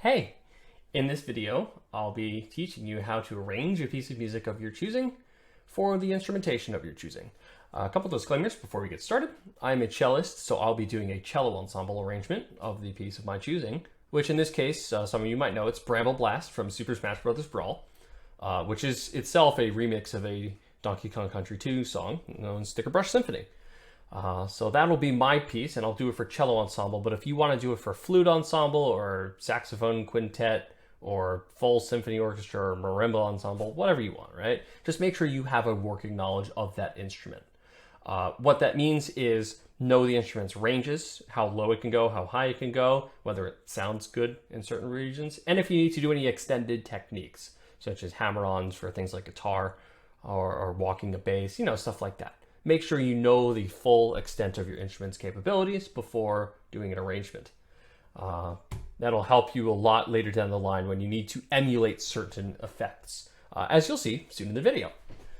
Hey, in this video, I'll be teaching you how to arrange a piece of music of your choosing for the instrumentation of your choosing. A couple disclaimers before we get started. I'm a cellist, so I'll be doing a cello ensemble arrangement of the piece of my choosing, which in this case, some of you might know, it's Bramble Blast from Super Smash Bros. Brawl, which is itself a remix of a Donkey Kong Country 2 song known as Sticker Brush Symphony. So that'll be my piece, and I'll do it for cello ensemble, but if you want to do it for flute ensemble or saxophone quintet or full symphony orchestra or marimba ensemble, whatever you want, right? Just make sure you have a working knowledge of that instrument. What that means is know the instrument's ranges, how low it can go, how high it can go, whether it sounds good in certain regions, and if you need to do any extended techniques, such as hammer-ons for things like guitar or walking a bass, stuff like that. Make sure you know the full extent of your instrument's capabilities before doing an arrangement. That'll help you a lot later down the line when you need to emulate certain effects, as you'll see soon in the video.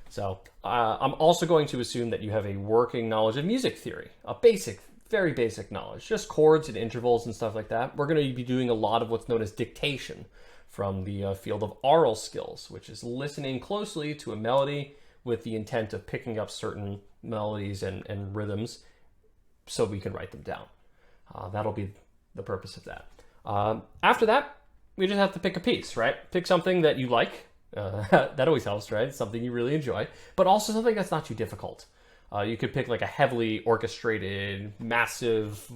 So I'm also going to assume that you have a working knowledge of music theory, a basic, very basic knowledge, just chords and intervals and stuff like that. We're going to be doing a lot of what's known as dictation from the field of aural skills, which is listening closely to a melody with the intent of picking up certain melodies and rhythms so we can write them down. That'll be the purpose of that. After that, we just have to pick a piece, right? Pick something that you like. That always helps, right? Something you really enjoy, but also something that's not too difficult. You could pick like a heavily orchestrated, massive,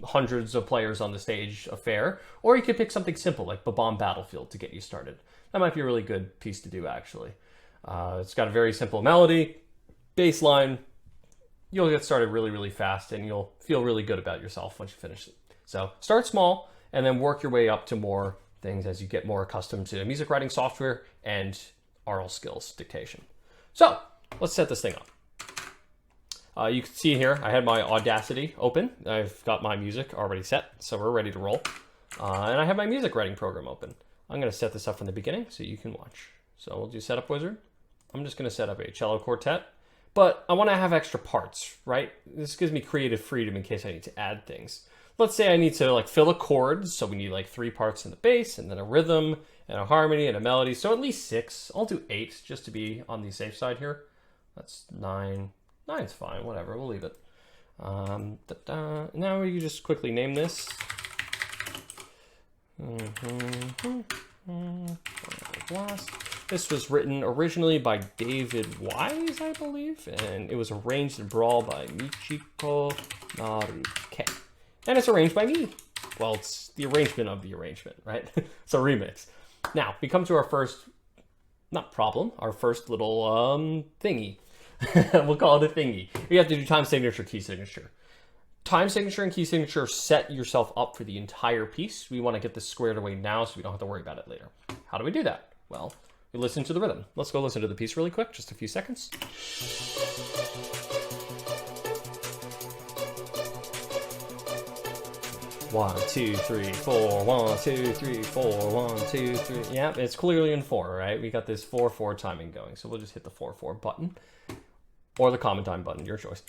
hundreds of players on the stage affair, or you could pick something simple like Bomb Battlefield to get you started. That might be a really good piece to do, actually. It's got a very simple melody, bass line. You'll get started really, really fast, and you'll feel really good about yourself once you finish it. So start small, and then work your way up to more things as you get more accustomed to music writing software and aural skills dictation. So let's set this thing up. You can see here, I had my Audacity open. I've got my music already set, so we're ready to roll. And I have my music writing program open. I'm going to set this up from the beginning so you can watch. So we'll do Setup Wizard. I'm just going to set up a cello quartet, but I want to have extra parts, right? This gives me creative freedom in case I need to add things. Let's say I need to fill a chord, so we need 3 parts in the bass, and then a rhythm, and a harmony, and a melody, so at least 6. I'll do 8, just to be on the safe side here. That's 9. 9's fine, whatever, we'll leave it. Now we can just quickly name this. This was written originally by David Wise, I believe, and it was arranged in Brawl by Michiko Naruke. And it's arranged by me. Well, it's the arrangement of the arrangement, right? It's a remix. Now, we come to our first, not problem, our first little thingy. We'll call it a thingy. You have to do time signature, key signature. Time signature and key signature set yourself up for the entire piece. We want to get this squared away now so we don't have to worry about it later. How do we do that? Well, we listen to the rhythm. Let's go listen to the piece really quick, just a few seconds. 1, 2, 3, 4. 1, 2, 3, 4. 1, 2, 3. Yeah, it's clearly in 4, right? We got this 4/4 timing going, so we'll just hit the 4/4 button or the common time button, your choice.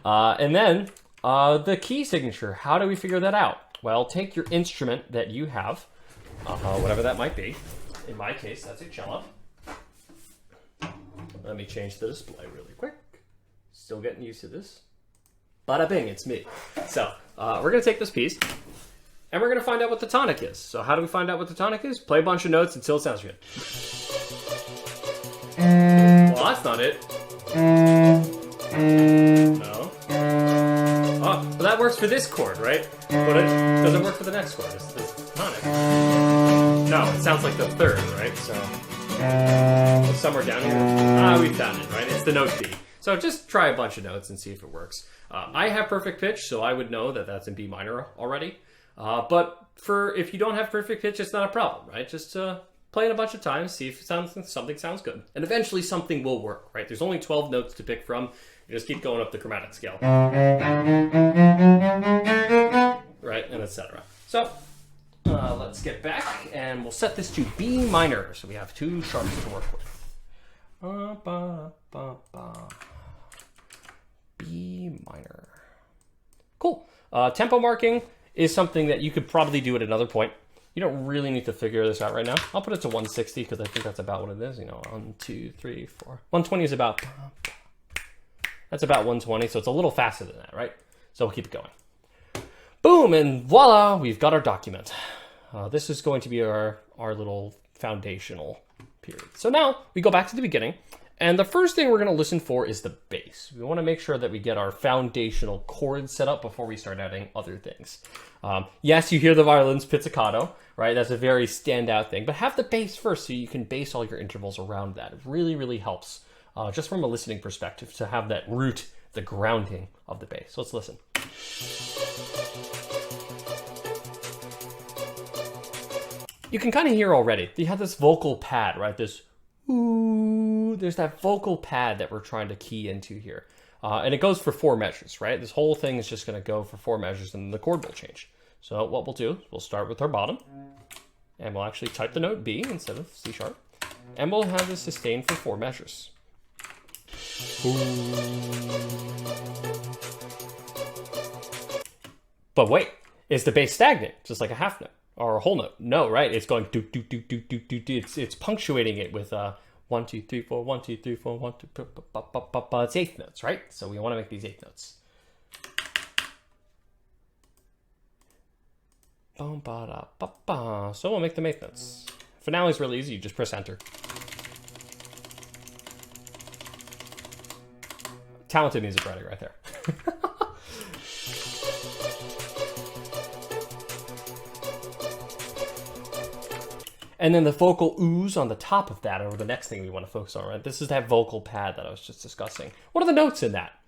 And then the key signature. How do we figure that out? Well, take your instrument that you have, whatever that might be. In my case, that's a cello. Let me change the display really quick. Still getting used to this. Bada bing, it's me. So we're going to take this piece, and we're going to find out what the tonic is. So how do we find out what the tonic is? Play a bunch of notes until it sounds good. Well, that's not it. No. Oh, well, that works for this chord, right? But it doesn't work for the next chord. It's the tonic. No, it sounds like the third, right? So somewhere down here. We found it, right? It's the note B. So just try a bunch of notes and see if it works. I have perfect pitch, so I would know that that's in B minor already. But if you don't have perfect pitch, it's not a problem, right? Just play it a bunch of times, see if something sounds good. And eventually something will work, right? There's only 12 notes to pick from. You just keep going up the chromatic scale. Right, and etc. So let's get back, and we'll set this to B minor. So we have 2 sharps to work with. B minor. Cool. Tempo marking is something that you could probably do at another point. You don't really need to figure this out right now. I'll put it to 160 because I think that's about what it is. You know, 1, 2, 3, 4. 120 is about, that's about 120. So it's a little faster than that, right? So we'll keep it going. Boom, and voila, we've got our document. This is going to be our little foundational period. So now we go back to the beginning. And the first thing we're going to listen for is the bass. We want to make sure that we get our foundational chords set up before we start adding other things. Yes, you hear the violin's pizzicato, right? That's a very standout thing. But have the bass first so you can base all your intervals around that. It really, really helps, just from a listening perspective, to have that root, the grounding of the bass. So let's listen. You can kind of hear already. You have this vocal pad, right? This ooh, there's that vocal pad that we're trying to key into here. And it goes for 4 measures, right? This whole thing is just going to go for 4 measures and the chord will change. So what we'll do is we'll start with our bottom and we'll actually type the note B instead of C sharp. And we'll have the sustain for 4 measures. Ooh. But wait, is the bass stagnant, just like a half note or a whole note? No, right? It's going do do do do do do do. It's punctuating it with 1, 2, 3, 4, 1, 2, 3, 4, 1, 2, it's 8th notes, right? So we want to make these 8th notes. So we'll make them 8th notes. Finale is really easy. You just press enter. Talented music writer right there. And then the vocal ooze on the top of that are the next thing we want to focus on, right? This is that vocal pad that I was just discussing. What are the notes in that?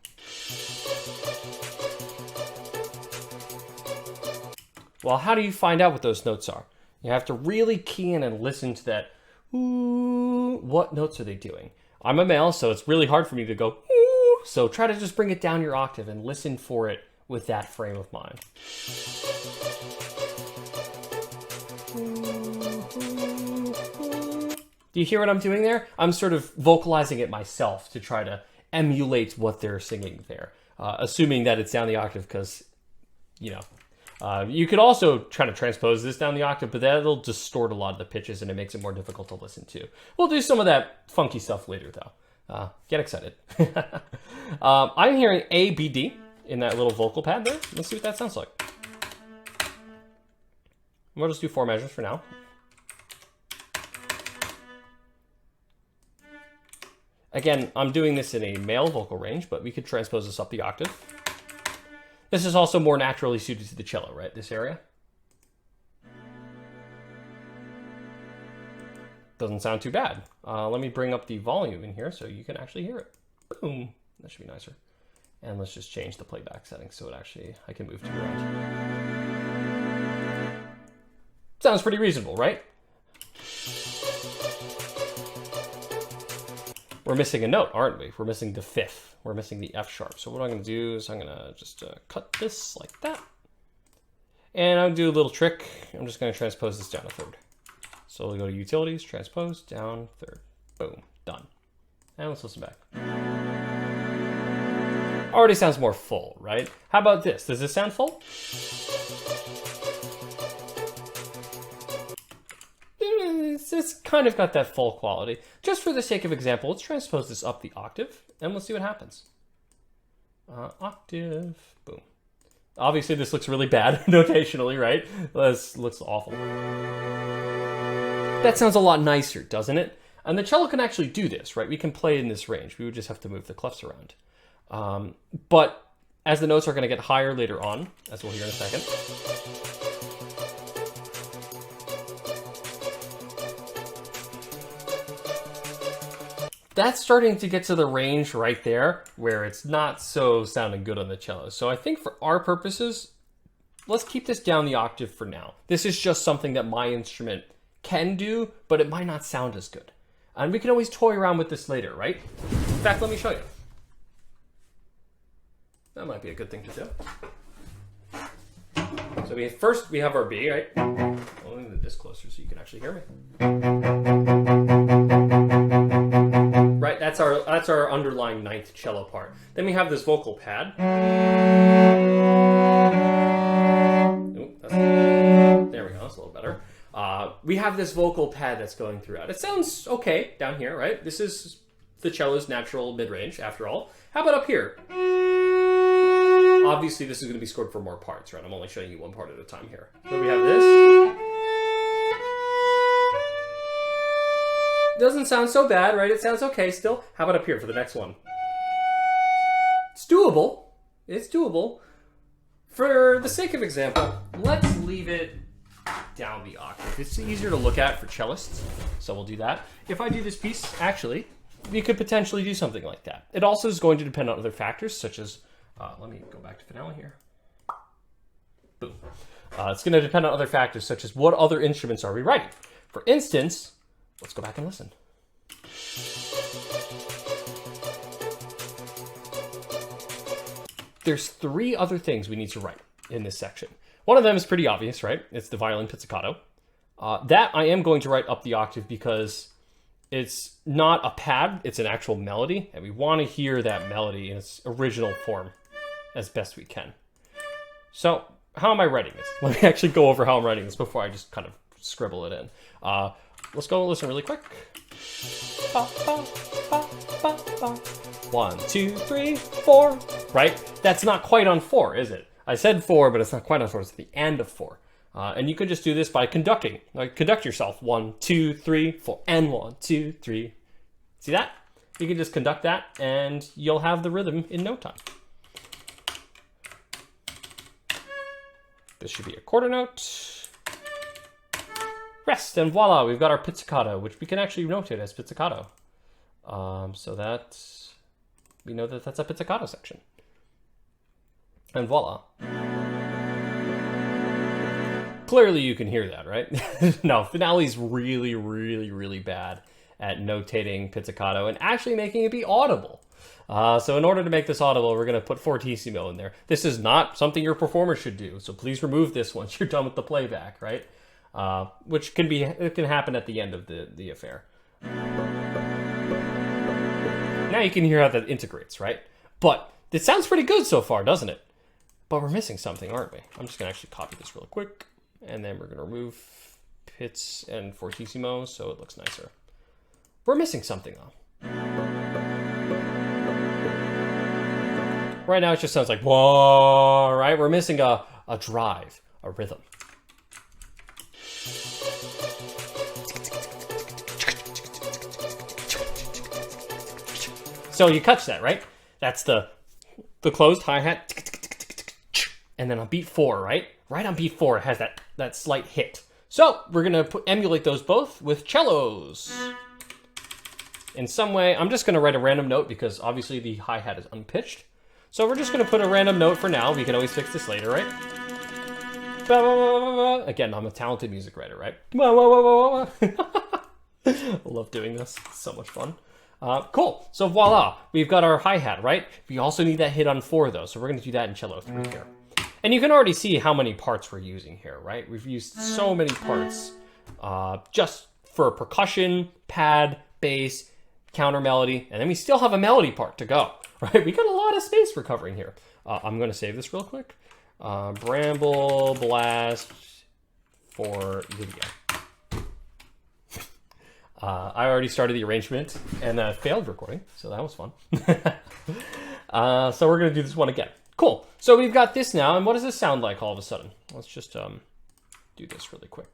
Well, how do you find out what those notes are? You have to really key in and listen to that. Ooh, what notes are they doing? I'm a male, so it's really hard for me to go, ooh. So try to just bring it down your octave and listen for it with that frame of mind. Do you hear what I'm doing there? I'm sort of vocalizing it myself to try to emulate what they're singing there, assuming that it's down the octave because, you know, you could also try to transpose this down the octave, but that'll distort a lot of the pitches and it makes it more difficult to listen to. We'll do some of that funky stuff later, though. Get excited. I'm hearing A, B, D in that little vocal pad there. Let's see what that sounds like. We'll just do 4 measures for now. Again, I'm doing this in a male vocal range, but we could transpose this up the octave. This is also more naturally suited to the cello, right? This area. Doesn't sound too bad. Let me bring up the volume in here so you can actually hear it. Boom. That should be nicer. And let's just change the playback settings so it actually, I can move to your end. Sounds pretty reasonable, right? We're missing a note, aren't we? We're missing the 5th. We're missing the F sharp. So what I'm going to do is I'm going to just cut this like that. And I'll do a little trick. I'm just going to transpose this down a 3rd. So we'll go to Utilities, Transpose, down 3rd. Boom, done. And let's listen back. Already sounds more full, right? How about this? Does this sound full? It's kind of got that full quality. Just for the sake of example, let's transpose this up the octave and let's see what happens. Octave, boom. Obviously this looks really bad notationally, right? This looks awful. That sounds a lot nicer, doesn't it? And the cello can actually do this, right? We can play in this range. We would just have to move the clefs around. But as the notes are going to get higher later on, as we'll hear in a second, that's starting to get to the range right there where it's not so sounding good on the cello. So I think for our purposes, let's keep this down the octave for now. This is just something that my instrument can do, but it might not sound as good. And we can always toy around with this later, right? In fact, let me show you. That might be a good thing to do. So first we have our B, right? I'll move this closer so you can actually hear me. Right, that's our underlying 9th cello part. Then we have this vocal pad. Ooh, there we go, that's a little better. we have this vocal pad that's going throughout. It sounds okay down here, right? This is the cello's natural mid-range, after all. How about up here? Obviously, this is going to be scored for more parts, right? I'm only showing you one part at a time here. So we have this. Doesn't sound so bad, right? It sounds okay still. How about up here for the next one? It's doable. It's doable. For the sake of example, let's leave it down the octave. It's easier to look at for cellists, so we'll do that. If I do this piece, actually, you could potentially do something like that. It also is going to depend on other factors, such as, let me go back to finale here. Boom. It's going to depend on other factors, such as what other instruments are we writing? For instance, let's go back and listen. There's 3 other things we need to write in this section. One of them is pretty obvious, right? It's the violin pizzicato. That I am going to write up the octave because it's not a pad, it's an actual melody, and we want to hear that melody in its original form as best we can. So, how am I writing this? Let me actually go over how I'm writing this before I just kind of scribble it in. Let's go and listen really quick. 1, 2, 3, 4. Right? That's not quite on 4, is it? I said 4, but it's not quite on 4. It's at the end of 4. And you could just do this by conducting. Like, conduct yourself. 1, 2, 3, 4, and 1, 2, 3. See that? You can just conduct that, and you'll have the rhythm in no time. This should be a quarter note. Rest, and voila, we've got our pizzicato, which we can actually notate as pizzicato. So that we know that that's a pizzicato section. And voila. Clearly you can hear that, right? No, finale's really, really, really bad at notating pizzicato and actually making it be audible. So in order to make this audible, we're going to put fortissimo in there. This is not something your performer should do, so please remove this once you're done with the playback, right? Which can happen at the end of the affair. Now you can hear how that integrates, right? But it sounds pretty good so far, doesn't it? But we're missing something, aren't we? I'm just going to actually copy this real quick, and then we're going to remove pizz and fortissimo so it looks nicer. We're missing something, though. Right now it just sounds like, whoa, right? We're missing a drive, a rhythm. So you catch that, right? That's the closed hi-hat. And then on beat 4, right? Right on beat 4, it has that slight hit. So we're going to emulate those both with cellos. In some way, I'm just going to write a random note because obviously the hi-hat is unpitched. So we're just going to put a random note for now. We can always fix this later, right? Again, I'm a talented music writer, right? I love doing this. It's so much fun. Cool. So voila, we've got our hi-hat, right? We also need that hit on 4, though. So we're going to do that in cello 3 here. And you can already see how many parts we're using here, right? We've used so many parts just for percussion, pad, bass, counter melody, and then we still have a melody part to go, right? We got a lot of space for covering here. I'm going to save this real quick. Bramble blast for video. I already started the arrangement and failed recording, so that was fun. So we're going to do this one again. Cool. So we've got this now, and what does this sound like all of a sudden? Let's just do this really quick.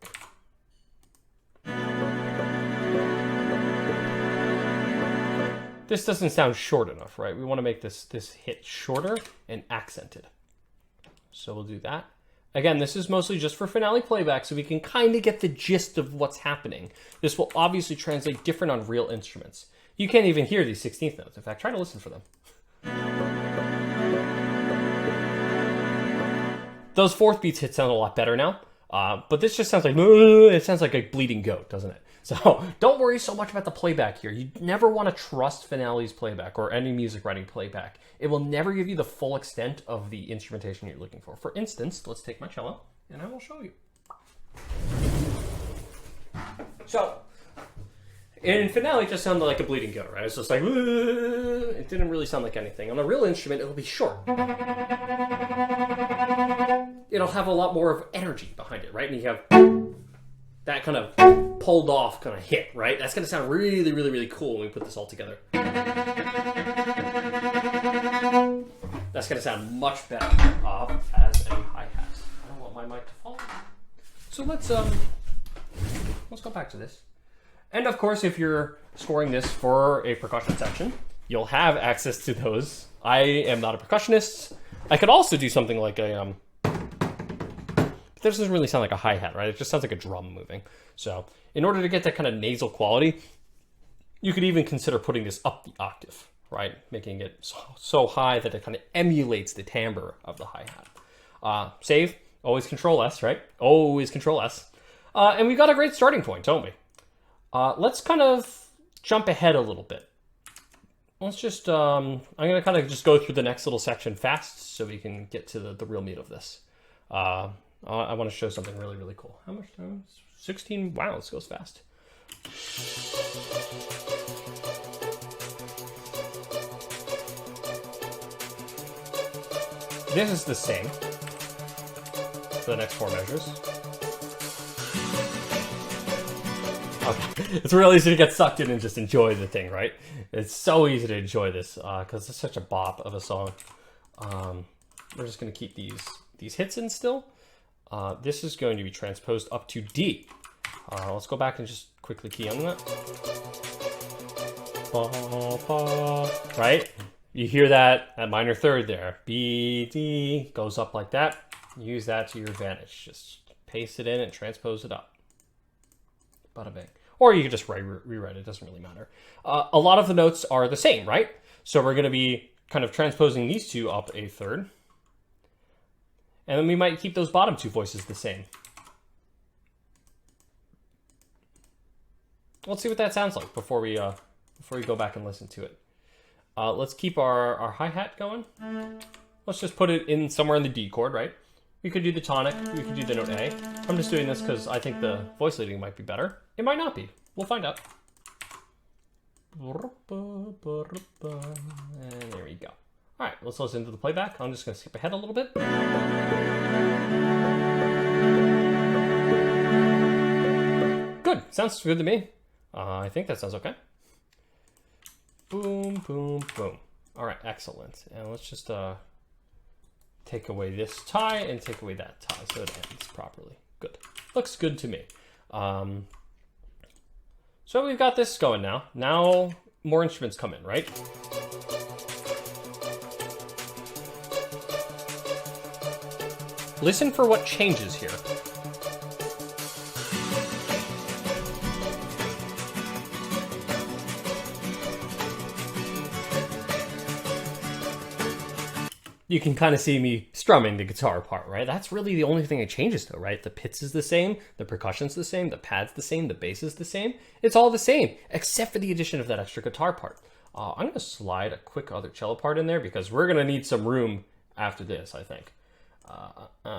This doesn't sound short enough, right? We want to make this hit shorter and accented. So we'll do that. Again, this is mostly just for finale playback, so we can kind of get the gist of what's happening. This will obviously translate different on real instruments. You can't even hear these 16th notes. In fact, try to listen for them. Those 4th beats hit sound a lot better now, but this just sounds like, it sounds like a bleeding goat, doesn't it? So don't worry so much about the playback here. You never want to trust finale's playback or any music writing playback. It will never give you the full extent of the instrumentation you're looking for. For instance, let's take my cello and I will show you. So in finale, it just sounded like a bleeding goat, right? It's just like, it didn't really sound like anything. On a real instrument, it'll be short. It'll have a lot more of energy behind it, right? And you have that kind of pulled off kind of hit, right? That's going to sound really, really, really cool when we put this all together. That's going to sound much better as a hi-hat. I don't want my mic to fall. So let's go back to this. And of course, if you're scoring this for a percussion section, you'll have access to those. I am not a percussionist. I could also do something like a this doesn't really sound like a hi-hat, right? It just sounds like a drum moving. So in order to get that kind of nasal quality, you could even consider putting this up the octave, right? Making it so high that it kind of emulates the timbre of the hi-hat. Save, always Control S, right? Always Control S. And we've got a great starting point, don't we? Let's kind of jump ahead a little bit. Let's just, I'm going to kind of just go through the next little section fast so we can get to the real meat of this. I want to show something really, really cool. How much time? 16. Wow, this goes fast. This is the same for the next 4 measures. Okay, it's real easy to get sucked in and just enjoy the thing, right? It's so easy to enjoy this because it's such a bop of a song. We're just going to keep these hits in still. This is going to be transposed up to D. Let's go back and just quickly key on that. Right? You hear that minor third there. B, D, goes up like that. Use that to your advantage. Just paste it in and transpose it up. Bada bing. Or you can just rewrite it. It doesn't really matter. A lot of the notes are the same, right? So we're going to be kind of transposing these two up a third. And then we might keep those bottom 2 voices the same. Let's see what that sounds like before we go back and listen to it. Let's keep our hi-hat going. Let's just put it in somewhere in the D chord, right? We could do the tonic. We could do the note A. I'm just doing this because I think the voice leading might be better. It might not be. We'll find out. And there we go. All right, let's listen to the playback. I'm just going to skip ahead a little bit. Good. Sounds good to me. I think that sounds okay. Boom, boom, boom. All right, excellent. And let's just take away this tie and take away that tie so it ends properly. Good. Looks good to me. So we've got this going now. Now more instruments come in, right? Listen for what changes here. You can kind of see me strumming the guitar part, right? That's really the only thing that changes though, right? The pits is the same, the percussion's the same, the pad's the same, the bass is the same. It's all the same, except for the addition of that extra guitar part. I'm gonna slide a quick other cello part in there because we're gonna need some room after this, I think.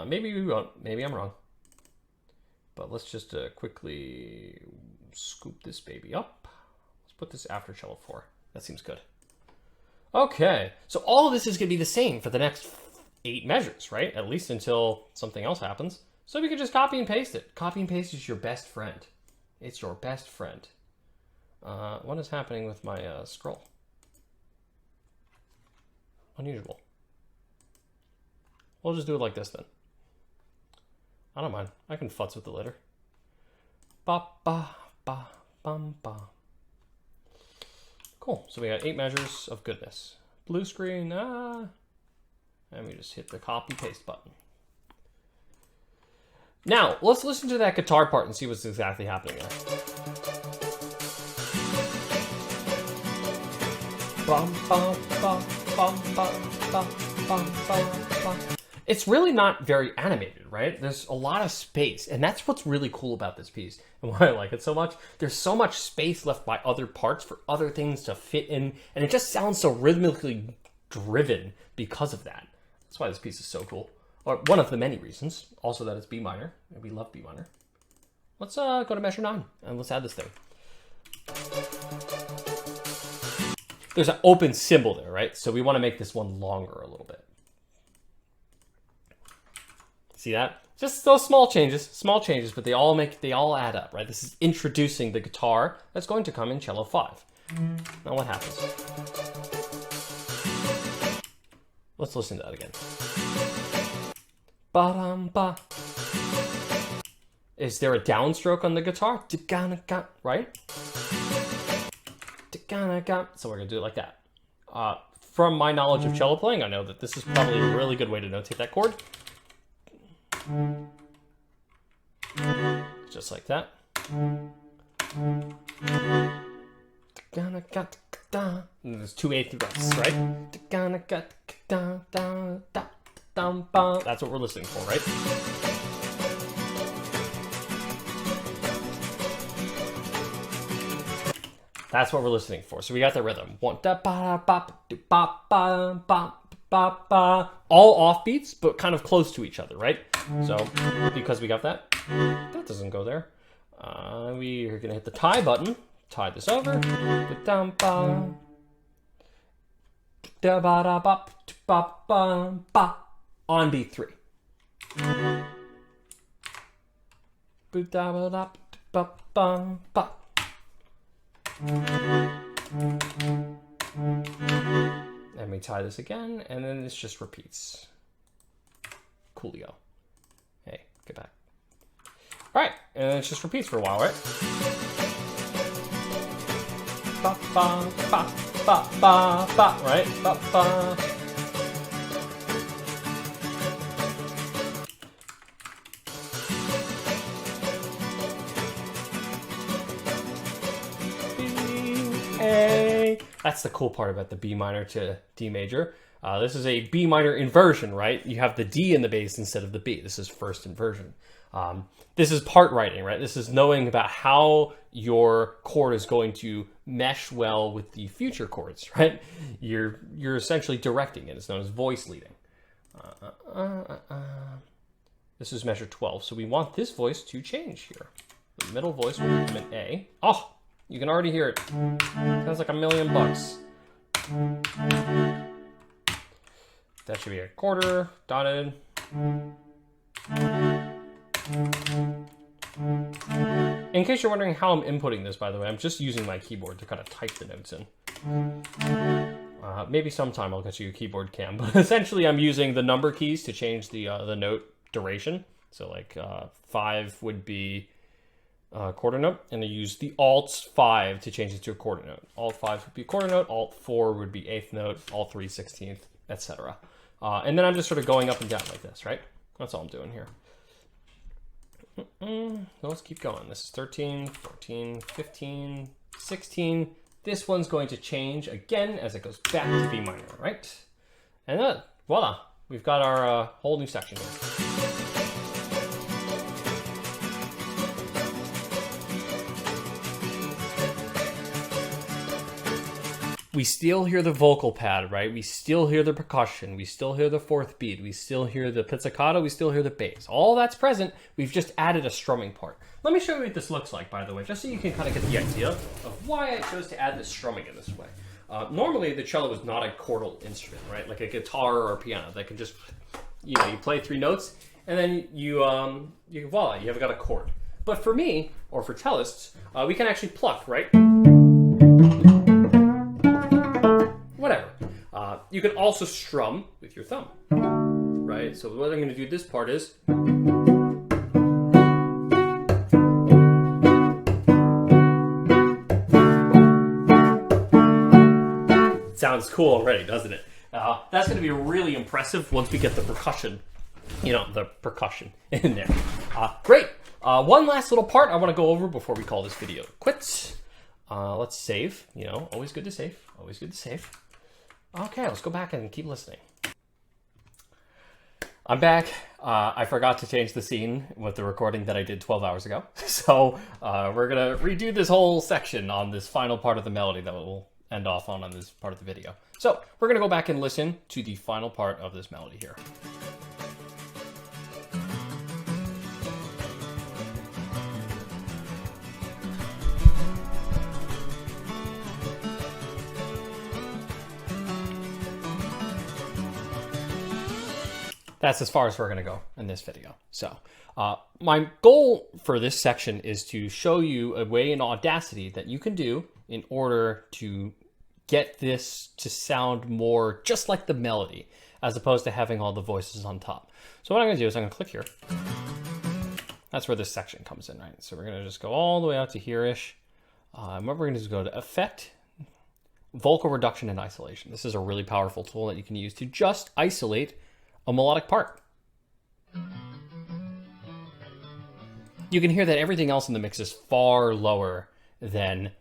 Maybe we won't, maybe I'm wrong. But let's just quickly scoop this baby up. Let's put this after cello 4. That seems good. Okay, so all of this is going to be the same for the next 8 measures, right? At least until something else happens. So we can just copy and paste it. Copy and paste is your best friend. It's your best friend. What is happening with my scroll? Unusual. We'll just do it like this then. I don't mind. I can futz with it later. Ba ba ba bum ba. Cool. So we got 8 measures of goodness. Blue screen. And we just hit the copy paste button. Now let's listen to that guitar part and see what's exactly happening there. Bum, bum, bum, bum, bum, bum, bum, bum, bum. It's really not very animated, right? There's a lot of space, and that's what's really cool about this piece and why I like it so much. There's so much space left by other parts for other things to fit in, and it just sounds so rhythmically driven because of that. That's why this piece is so cool. Or one of the many reasons. Also that it's B minor, and we love B minor. Let's go to measure 9, and let's add this thing. There's an open symbol there, right? So we want to make this one longer a little bit. See that? Just those small changes, but they all add up, right? This is introducing the guitar that's going to come in cello 5. Now what happens? Let's listen to that again. Ba-dum-ba. Is there a downstroke on the guitar? Right? So we're gonna do it like that. From my knowledge of cello playing, I know that this is probably a really good way to notate that chord. Just like that. And there's 2/8 breaths, right? That's what we're listening for, right? That's what we're listening for. So we got the rhythm. All offbeats, but kind of close to each other, right? So because we got that doesn't go there. We are gonna hit the tie button. Tie this over. On beat 3. And we tie this again, and then this just repeats. Coolio. Hey, get back. All right, and it just repeats for a while, right? Ba ba ba ba ba ba, right? Ba ba. A. That's the cool part about the B minor to D major. This is a B minor inversion, right? You have the D in the bass instead of the B. This is first inversion. This is part writing, right? This is knowing about how your chord is going to mesh well with the future chords, right? You're essentially directing it. It's known as voice leading. This is measure 12, so we want this voice to change here. The middle voice will become an A. Oh, you can already hear it. Sounds like $1,000,000. That should be a quarter, dotted. In case you're wondering how I'm inputting this, by the way, I'm just using my keyboard to kind of type the notes in. Maybe sometime I'll get you a keyboard cam, but essentially I'm using the number keys to change the note duration. So like 5 would be quarter note, and I use the Alt 5 to change it to a quarter note. Alt 5 would be quarter note, Alt 4 would be 8th note, Alt 3 16th, etc. And then I'm just sort of going up and down like this, right? That's all I'm doing here. Let's keep going. This is 13, 14, 15, 16. This one's going to change again as it goes back to B minor, right? And then, voila, we've got our whole new section here. We still hear the vocal pad, right? We still hear the percussion. We still hear the 4th beat. We still hear the pizzicato. We still hear the bass. All that's present. We've just added a strumming part. Let me show you what this looks like, by the way, just so you can kind of get the idea of why I chose to add this strumming in this way. Normally, the cello is not a chordal instrument, right? Like a guitar or a piano that can just, you play 3 notes, and then you voila, you have got a chord. But for me, or for cellists, we can actually pluck, right? Whatever. You can also strum with your thumb, right? So what I'm going to do this part is, sounds cool already, doesn't it? That's going to be really impressive once we get the percussion, the percussion in there. Great. One last little part I want to go over before we call this video quits. Let's save. Always good to save. Always good to save. Okay, let's go back and keep listening. I'm back. I forgot to change the scene with the recording that I did 12 hours ago. So we're going to redo this whole section on this final part of the melody that we'll end off on this part of the video. So we're going to go back and listen to the final part of this melody here. that's as far as we're going to go in this video. So my goal for this section is to show you a way in Audacity that you can do in order to get this to sound more just like the melody, as opposed to having all the voices on top. So what I'm going to do is I'm going to click here. That's where this section comes in, right? So we're going to just go all the way out to here-ish. And what we're going to do is go to Effect, Vocal Reduction and Isolation. This is a really powerful tool that you can use to just isolate a melodic part. You can hear that everything else in the mix is far lower than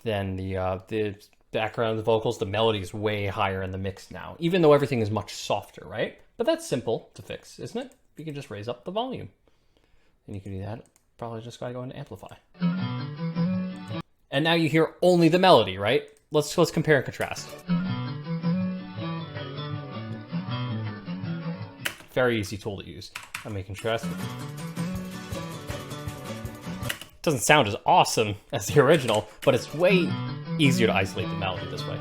the background, the vocals. The melody is way higher in the mix now, even though everything is much softer, right? But that's simple to fix, isn't it? You can just raise up the volume. And you can do that probably just by going to Amplify. And now you hear only the melody, right? Let's compare and contrast. Very easy tool to use. Let me contrast it. Doesn't sound as awesome as the original, but it's way easier to isolate the melody this way.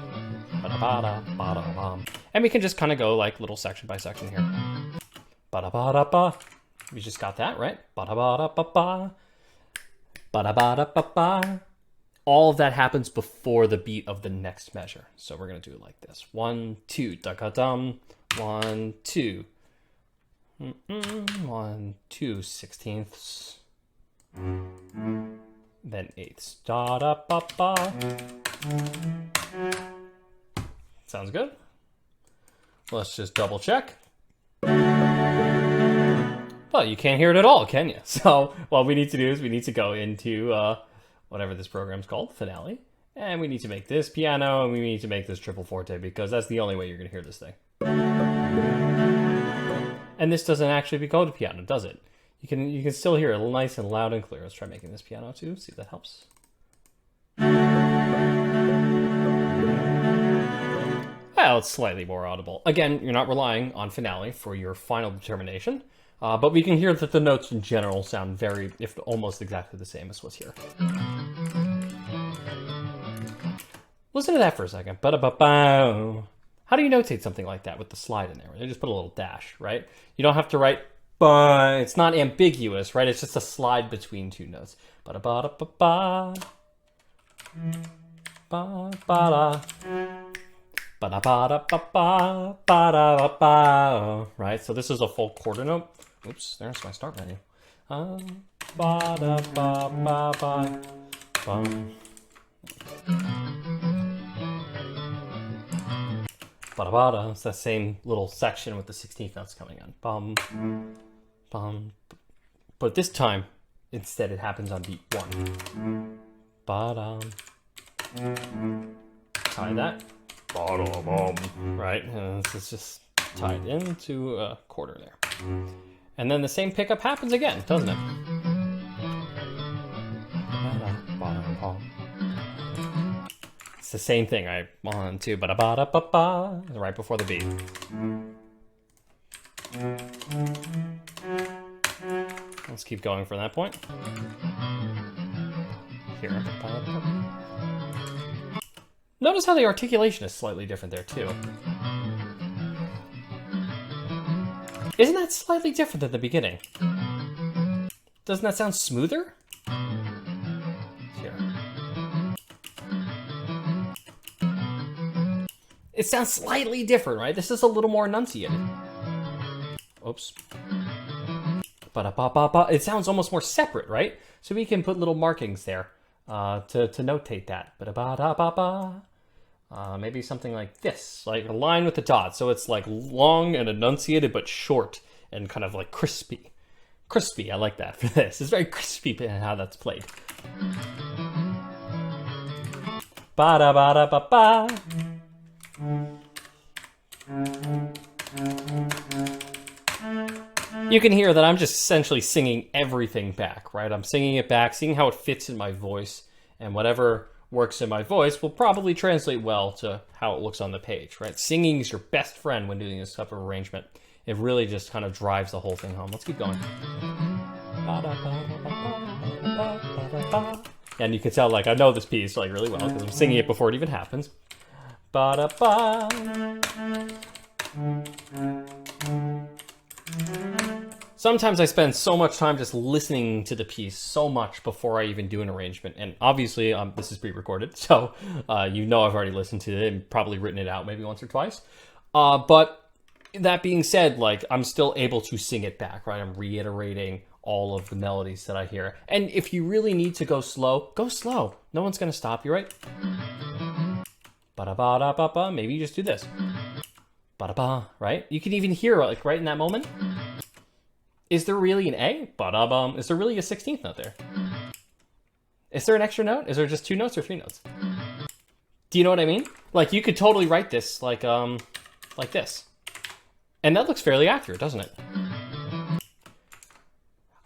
And we can just kind of go like little section by section here. We just got that, right? All of that happens before the beat of the next measure. So we're going to do it like this. 1, 2, da-ka-dum, 1, 2. 1, 2 16ths. Then eighths. Da-da-ba-ba. Sounds good. Let's just double check. Well, you can't hear it at all, can you? So what we need to do is we need to go into whatever this program's called, Finale, and we need to make this piano, and we need to make this triple forte, because that's the only way you're going to hear this thing. And this doesn't actually go to piano, does it? You can still hear it nice and loud and clear. Let's try making this piano too, see if that helps. Well, it's slightly more audible. Again, you're not relying on Finale for your final determination, but we can hear that the notes in general sound very, if almost exactly the same as what's here. Listen to that for a second. Ba-da-ba-bow. How do you notate something like that with the slide in there? They just put a little dash, right? You don't have to write, but it's not ambiguous, right? It's just a slide between two notes. Ba-da-ba-da-ba-ba. Ba-ba-da. Ba-da-ba-da-ba-ba. Ba-da-ba-ba. Right? So this is a full quarter note. Oops, there's my start menu. Ba-da-ba-ba-ba. Bum. Ba-da-ba-da. It's that same little section with the 16th notes coming on. Bum, bum. But this time, instead, it happens on beat 1. Ba-dum. Tie that. Ba-da-bum. Right? And it's just tied into a quarter there. And then the same pickup happens again, doesn't it? It's the same thing, right? 1, 2, ba-da-ba-da-ba-ba, right before the beat. Let's keep going from that point. Here. Notice how the articulation is slightly different there, too. Isn't that slightly different than the beginning? Doesn't that sound smoother? Here. It sounds slightly different, right? This is a little more enunciated. Oops. Ba-da-ba-ba-ba. It sounds almost more separate, right? So we can put little markings there to notate that. Ba-da-ba-da-ba-ba. Maybe something like this, like a line with the dot. So it's like long and enunciated, but short and kind of like crispy. Crispy, I like that for this. It's very crispy how that's played. Ba-da-ba-da-ba-ba. You can hear that I'm just essentially singing everything back, right? I'm singing it back, seeing how it fits in my voice, and whatever works in my voice will probably translate well to how it looks on the page, right? Singing is your best friend when doing this type of arrangement. It really just kind of drives the whole thing home. Let's keep going. And you can tell, like, I know this piece like really well because I'm singing it before it even happens. Ba-da-ba. Sometimes I spend so much time just listening to the piece so much before I even do an arrangement. And obviously, this is pre-recorded, so you know I've already listened to it and probably written it out maybe once or twice. But that being said, like, I'm still able to sing it back, right? I'm reiterating all of the melodies that I hear. And if you really need to go slow, go slow. No one's going to stop you, right? Ba-da-ba-da-ba-ba. Maybe you just do this. Ba-da-ba, right? You can even hear, like, right in that moment. Is there really an A? Ba-da-bum. Is there really a 16th note there? Is there an extra note? Is there just 2 notes or 3 notes? Do you know what I mean? Like, you could totally write this like this. And that looks fairly accurate, doesn't it?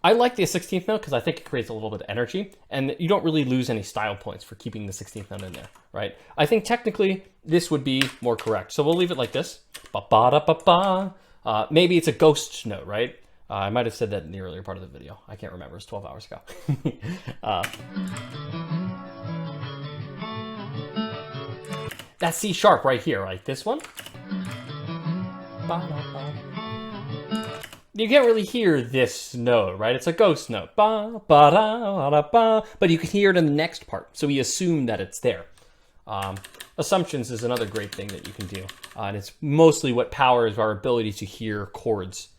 I like the 16th note because I think it creates a little bit of energy, and you don't really lose any style points for keeping the 16th note in there, right? I think technically this would be more correct. So we'll leave it like this. Ba-ba-da-ba-ba. Maybe it's a ghost note, right? I might have said that in the earlier part of the video. I can't remember. It's 12 hours ago. That's C sharp right here, like this one. You can't really hear this note, right? It's a ghost note. Ba, ba, da, da, ba, but you can hear it in the next part. So we assume that it's there. Assumptions is another great thing that you can do. And it's mostly what powers our ability to hear chords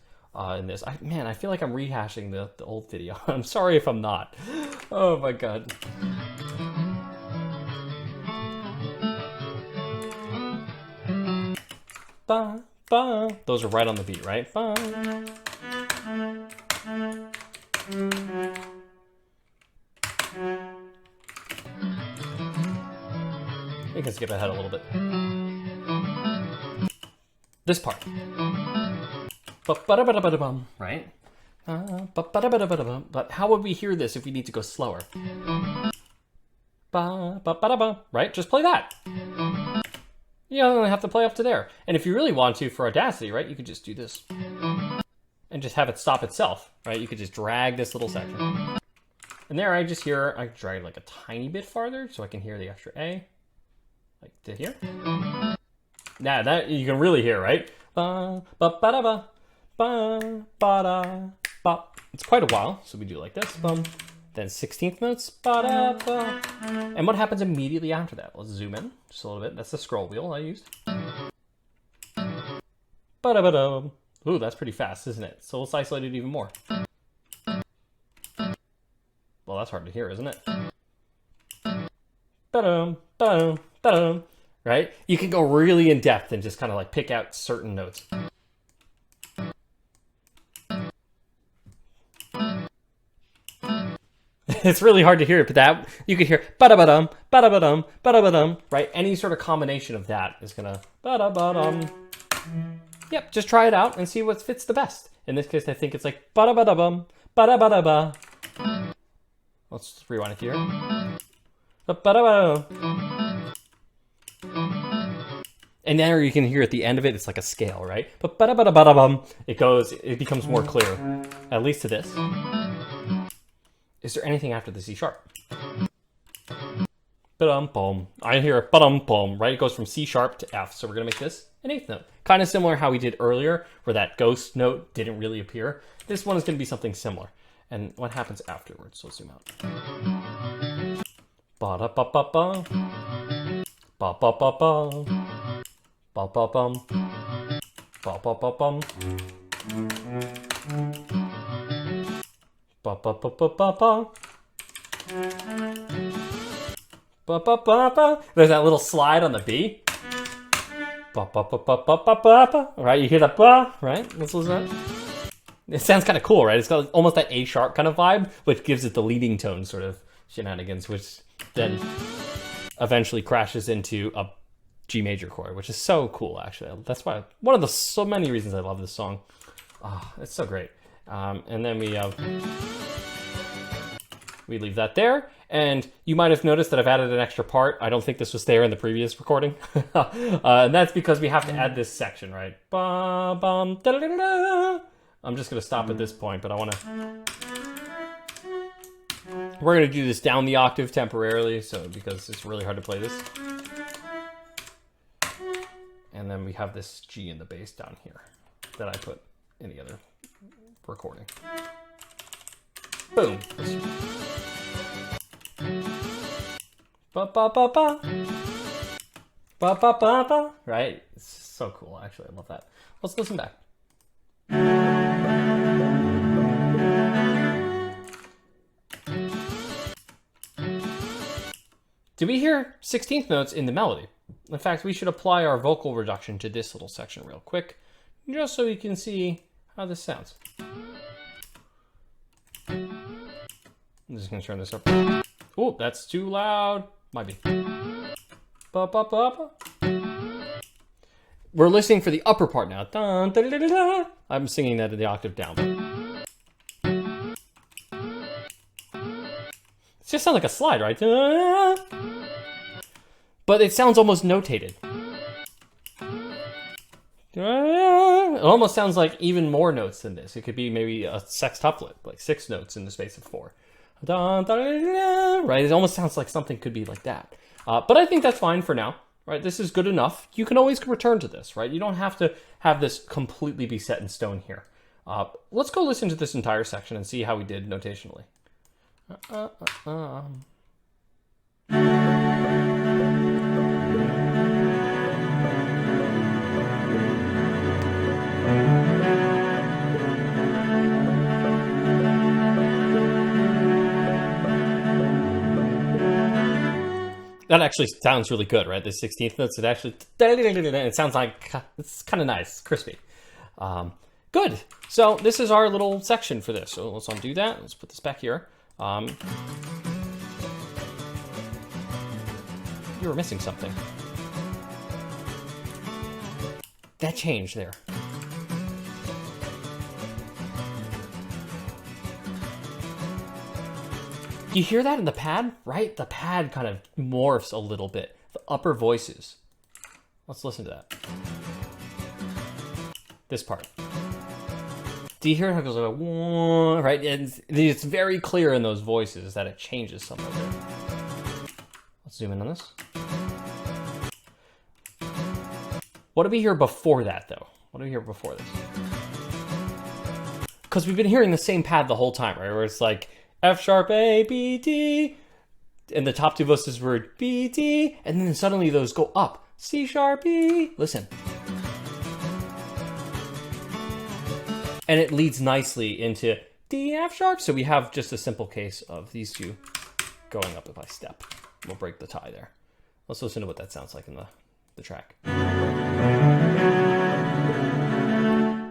in this. Man, I feel like I'm rehashing the old video. I'm sorry if I'm not. Oh my God. Ba, ba. Those are right on the beat, right? Ba. We can skip ahead a little bit. This part. Right? But how would we hear this if we need to go slower? Right? Just play that. You only have to play up to there. And if you really want to for Audacity, right, you could just do this. And just have it stop itself, right? You could just drag this little section. And there I just hear, I drag it like a tiny bit farther so I can hear the extra A. Like to here. Now that you can really hear, right? Ba, ba, ba, da, ba. Ba, ba, da, ba. It's quite a while, so we do like this. Bum. Then 16th notes. Ba, da, ba. And what happens immediately after that? Let's zoom in just a little bit. That's the scroll wheel I used. Ba, da, ba, da. Ooh, that's pretty fast, isn't it? So let's isolate it even more. Well, that's hard to hear, isn't it? Ba-dum, ba-dum, ba-dum. Right? You can go really in depth and just kind of like pick out certain notes. It's really hard to hear it, but that you could hear ba-da-ba-dum, ba-da-ba-dum, ba-da-ba-dum, right? Any sort of combination of that is gonna ba-da-ba-dum. Yep, just try it out and see what fits the best. In this case, I think it's like ba-da-ba-da-bum, ba-da-ba-da-ba. Let's rewind it here. Ba-da-ba-da. And there you can hear at the end of it, it's like a scale, right? But ba-da-ba-da-ba-da-bum, it becomes more clear, at least to this. Is there anything after the C sharp? Ba-dum-bum. I hear a ba-dum-bum, right? It goes from C sharp to F. So we're going to make this an 8th note. Kind of similar how we did earlier, where that ghost note didn't really appear. This one is going to be something similar. And what happens afterwards? So let's zoom out. Ba-da-ba-ba-ba. Ba-ba-ba-ba. Ba-ba-bum. Ba-ba-ba-bum. Ba-ba-ba-ba-ba-ba. Ba-ba-ba-ba. There's that little slide on the B. Ba-ba-ba-ba-ba-ba-ba. Right, you hear that ba, right? Let's listen to that. It sounds kind of cool, right? It's got almost that A sharp kind of vibe, which gives it the leading tone sort of shenanigans, which then eventually crashes into a G major chord, which is so cool, actually. That's why one of the so many reasons I love this song. Oh, it's so great. And then we leave that there. And you might have noticed that I've added an extra part. I don't think this was there in the previous recording. And that's because we have to add this section, right? Ba, bum, da, da, da, da. I'm just going to stop at this point, but I want to... We're going to do this down the octave temporarily, so because it's really hard to play this. And then we have this G in the bass down here that I put in the other recording. Boom. Ba ba ba ba. Ba ba ba ba. Right? It's so cool, actually. I love that. Let's listen back. Do we hear 16th notes in the melody? In fact, we should apply our vocal reduction to this little section real quick, just so you can see how this sounds. I'm just going to turn this up. Oh, that's too loud. Might be. Ba, ba, ba, ba. We're listening for the upper part now. Dun, da, da, da, da. I'm singing that in the octave down. It just sounds like a slide, right? But it sounds almost notated. It almost sounds like even more notes than this. It could be maybe a sextuplet, like 6 notes in the space of 4. Right? It almost sounds like something could be like that. But I think that's fine for now, right? This is good enough. You can always return to this, right? You don't have to have this completely be set in stone here. Let's go listen to this entire section and see how we did notationally. That actually sounds really good, right? The 16th notes, it sounds like, it's kind of nice, crispy. Good. So this is our little section for this. So let's undo that. Let's put this back here. You were missing something. That changed there. You hear that in the pad, right? The pad kind of morphs a little bit. The upper voices. Let's listen to that. This part. Do you hear how it goes like, whoa, right? And it's very clear in those voices that it changes some of it. Let's zoom in on this. What did we hear before that, though? What did we hear before this? Because we've been hearing the same pad the whole time, right? Where it's like F sharp A, B, D, and the top 2 voices were B, D, and then suddenly those go up. C sharp, E. Listen. And it leads nicely into D, F sharp. So we have just a simple case of these two going up by step. We'll break the tie there. Let's listen to what that sounds like in the track.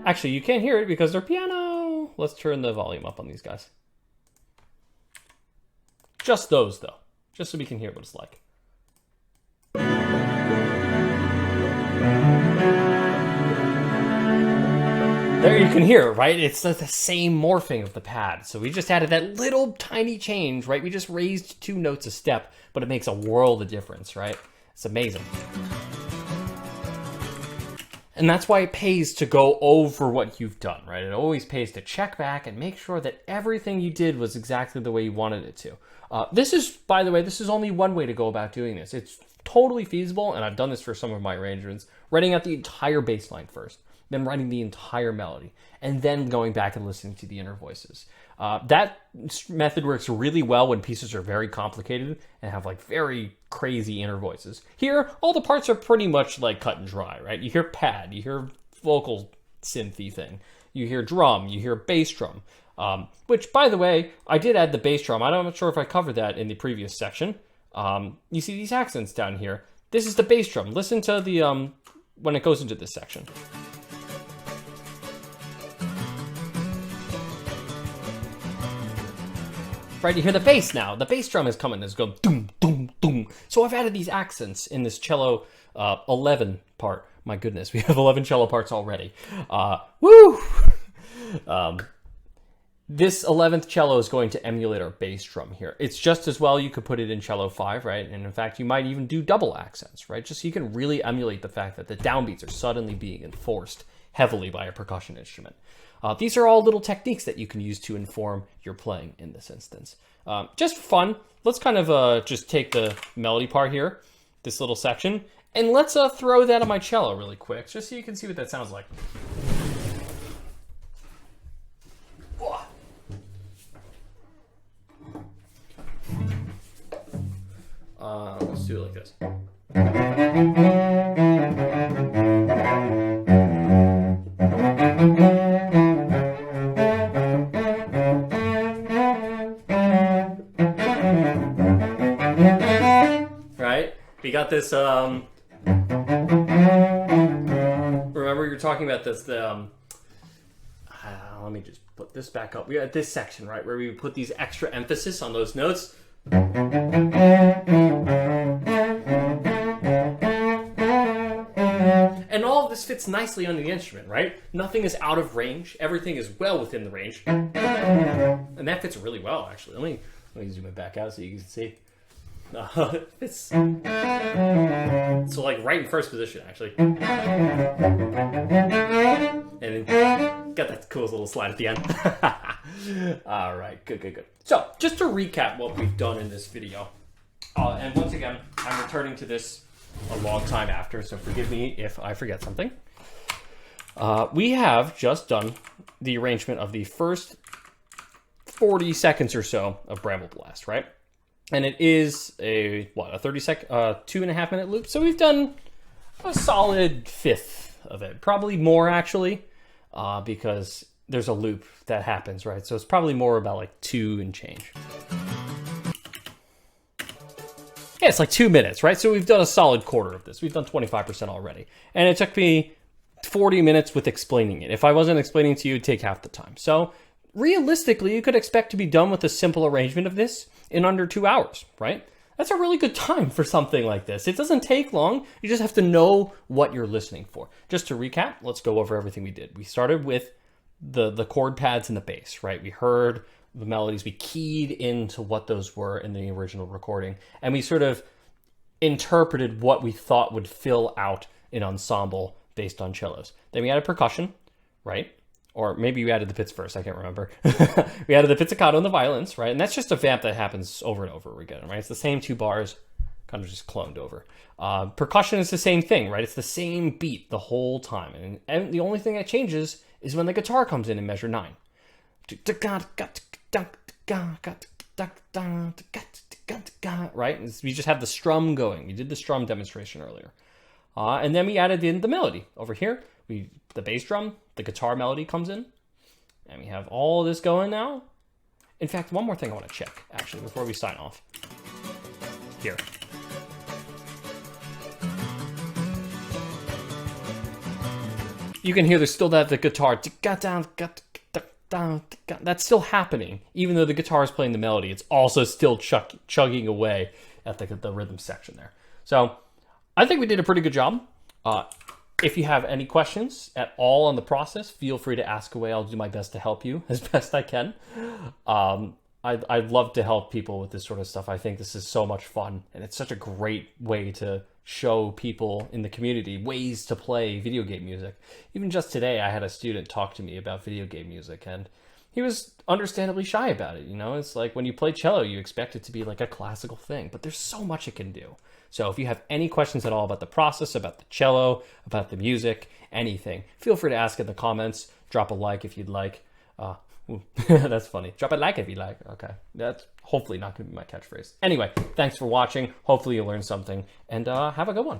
Actually, you can't hear it because they're piano. Let's turn the volume up on these guys. Just those, though. Just so we can hear what it's like. There you can hear, right? It's the same morphing of the pad. So we just added that little tiny change, right? We just raised 2 notes a step, but it makes a world of difference, right? It's amazing. And that's why it pays to go over what you've done, right? It always pays to check back and make sure that everything you did was exactly the way you wanted it to. This is, by the way, this is only one way to go about doing this. It's totally feasible, and I've done this for some of my arrangements, writing out the entire bass line first, then writing the entire melody, and then going back and listening to the inner voices. That method works really well when pieces are very complicated and have like very crazy inner voices. Here, all the parts are pretty much like cut and dry, right? You hear pad, you hear vocal synthy thing, you hear drum, you hear bass drum, which, by the way, I did add the bass drum. I'm not sure if I covered that in the previous section. You see these accents down here. This is the bass drum. Listen to the when it goes into this section. Right, you hear the bass now. The bass drum is coming. It's going doom, doom, doom. So I've added these accents in this cello 11 part. My goodness, we have 11 cello parts already. Woo! This 11th cello is going to emulate our bass drum here. It's just as well you could put it in cello 5, right? And in fact, you might even do double accents, right? Just so you can really emulate the fact that the downbeats are suddenly being enforced heavily by a percussion instrument. These are all little techniques that you can use to inform your playing in this instance. Just fun. Let's kind of just take the melody part here, this little section, and let's throw that on my cello really quick, just so you can see what that sounds like. Let's do it like this. Right? We got this, remember you're talking about this, let me just put this back up. We had this section, right, where we would put these extra emphasis on those notes. And all of this fits nicely on the instrument, right? Nothing is out of range. Everything is well within the range. And that fits really well, actually. Let me zoom it back out so you can see. It's so like right in first position, actually. And then got that cool little slide at the end. All right, good. So just to recap what we've done in this video, and once again, I'm returning to this a long time after, so forgive me if I forget something. We have just done the arrangement of the first 40 seconds or so of Bramble Blast, right? And it is a 2.5 minute loop. So we've done a solid fifth of it, probably more actually, because there's a loop that happens, right? So it's probably more about like 2 and change. Yeah, it's like 2 minutes, right? So we've done a solid quarter of this. We've done 25% already. And it took me 40 minutes with explaining it. If I wasn't explaining to you, it'd take half the time. So realistically, you could expect to be done with a simple arrangement of this in under 2 hours, right? That's a really good time for something like this. It doesn't take long. You just have to know what you're listening for. Just to recap, let's go over everything we did. We started with the chord pads and the bass, right? We heard the melodies. We keyed into what those were in the original recording. And we sort of interpreted what we thought would fill out an ensemble based on cellos. Then we added percussion, right? Or maybe we added the pizz first, I can't remember. We added the pizzicato and the violins, right? And that's just a vamp that happens over and over again, right? It's the same 2 bars, kind of just cloned over. Percussion is the same thing, right? It's the same beat the whole time. And the only thing that changes is when the guitar comes in measure 9. Right? We just have the strum going. We did the strum demonstration earlier. And then we added in the melody. Over here, the bass drum, the guitar melody comes in, and we have all this going now. In fact, one more thing I want to check, actually, before we sign off. Here. You can hear there's still the guitar. That's still happening. Even though the guitar is playing the melody, it's also still chugging away at the rhythm section there. So I think we did a pretty good job. If you have any questions at all on the process, feel free to ask away. I'll do my best to help you as best I can. I'd love to help people with this sort of stuff. I think this is so much fun, and it's such a great way to show people in the community ways to play video game music. Even just today, I had a student talk to me about video game music, and he was understandably shy about it. You know, it's like when you play cello, you expect it to be like a classical thing, but there's so much it can do. So if you have any questions at all about the process, about the cello, about the music, anything, feel free to ask in the comments. Drop a like if you'd like. That's funny. Drop a like if you like. Okay. That's hopefully not going to be my catchphrase. Anyway, thanks for watching. Hopefully you learned something, and have a good one.